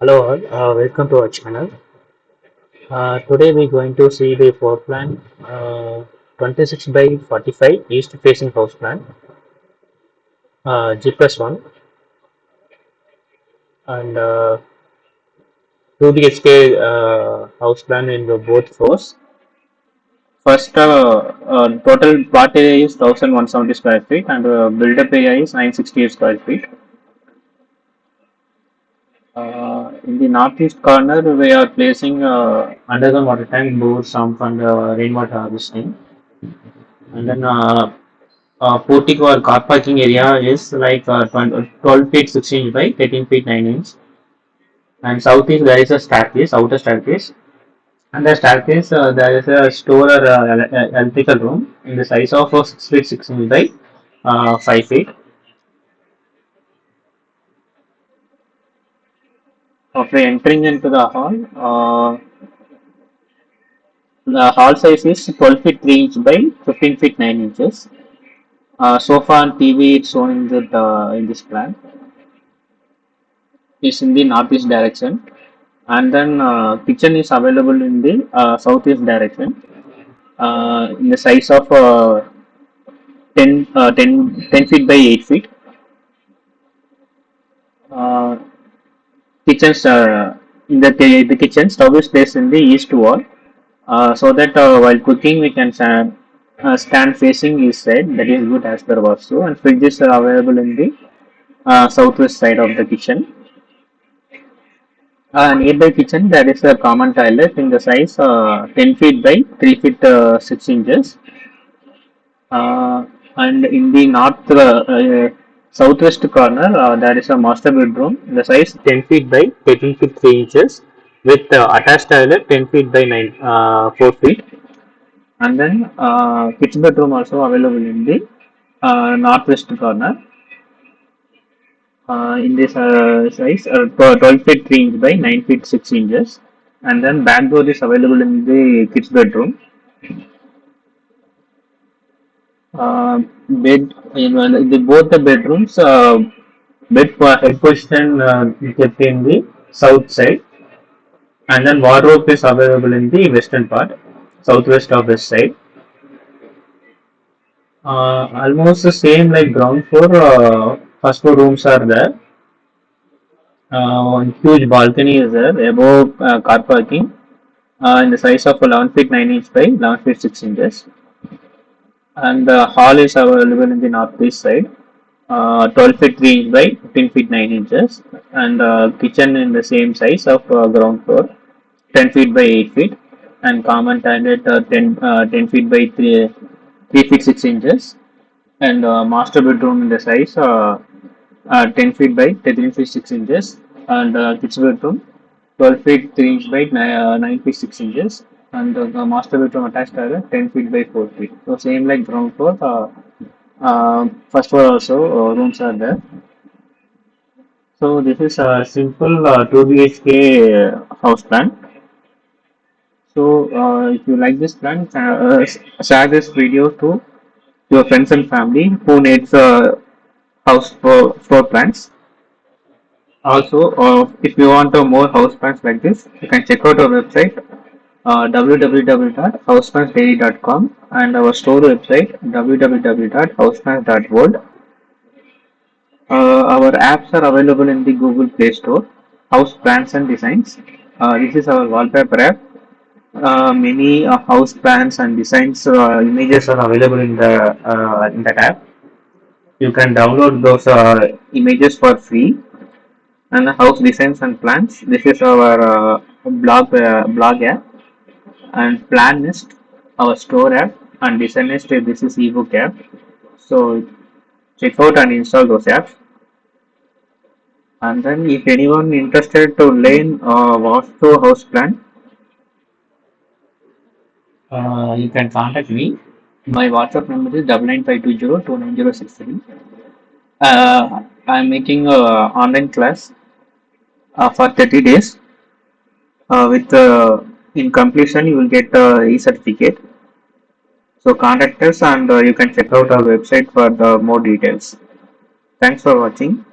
Hello all, welcome to our channel. Today we're going to see the floor plan 26 by 45 east facing house plan, G plus 1 and 2 BHK house plan in the both floors. First, total plot area is 1170 square feet and build up area is 968 square feet. In the northeast corner, we are placing underground water tank, bore, sump, and rainwater harvesting. And then portico or car parking area is like 12 feet 16 inch by 13 feet 9 inch. And southeast there is a staircase, outer staircase. And the staircase there is a store or electrical room in the size of 6 feet 6 inch by 5 feet. After entering into the hall size is 12 feet 3 inch by 15 feet 9 inches. Sofa and TV is shown in this plan. Is in the northeast direction, and then kitchen is available in the southeast direction in the size of 10 feet by 8 feet. Uh, Kitchens the kitchen stove is placed in the east wall, so that while cooking we can stand facing east side. That is good as per Vastu, and fridges are available in the southwest side of the kitchen. Nearby kitchen there is a common toilet in the size 10 feet by 3 feet 6 inches. And in the southwest corner there is a master bedroom in the size 10 feet by 13 feet 3 inches with attached toilet 10 feet by 4 feet. And then kitchen bedroom also available in the northwest corner. In this size 12 feet 3 inch by 9 feet 6 inches, and then back door is available in the kids bedroom. Bed in both the bedrooms, bed for head position kept in the south side, and then wardrobe is available in the western part, southwest of this side. Almost the same like ground floor. First floor rooms are there. One huge balcony is there above car parking in the size of 11 feet 9 inch by 11 feet 6 inches. And the hall is available in the northeast side, 12 feet 3 inch by 15 feet 9 inches. And kitchen in the same size of ground floor, 10 feet by 8 feet. And common toilet 10 feet by 3 feet 6 inches. And master bedroom in the size 10 feet by 13 feet 6 inches, and kitchen bedroom 12 feet 3 inch by 9 feet 6 inches, and the master bedroom attached toilet 10 feet by 4 feet. So same like ground floor, first floor also rooms are there. So this is a simple 2 BHK house plan. So if you like this plan, share this video to your friends and family who needs house floor plans. Also, if you want more house plans like this, you can check out our website www.houseplansdaily.com and our store website www.houseplans.world. Our apps are available in the Google Play Store. House plans and designs. This is our wallpaper app. Many house plans and designs images are available in that app. You can download those images for free. And house designs and plans. This is our blog app, and PlanNest, our store app, and DesignNest. This is ebook app. So check out and install those apps. And then if anyone interested to learn Vastu house plan, you can contact me. My WhatsApp number is 99520 I am making a online class for 30 days. With in completion, you will get e-certificate. So contact us, and you can check out our website for the more details. Thanks for watching.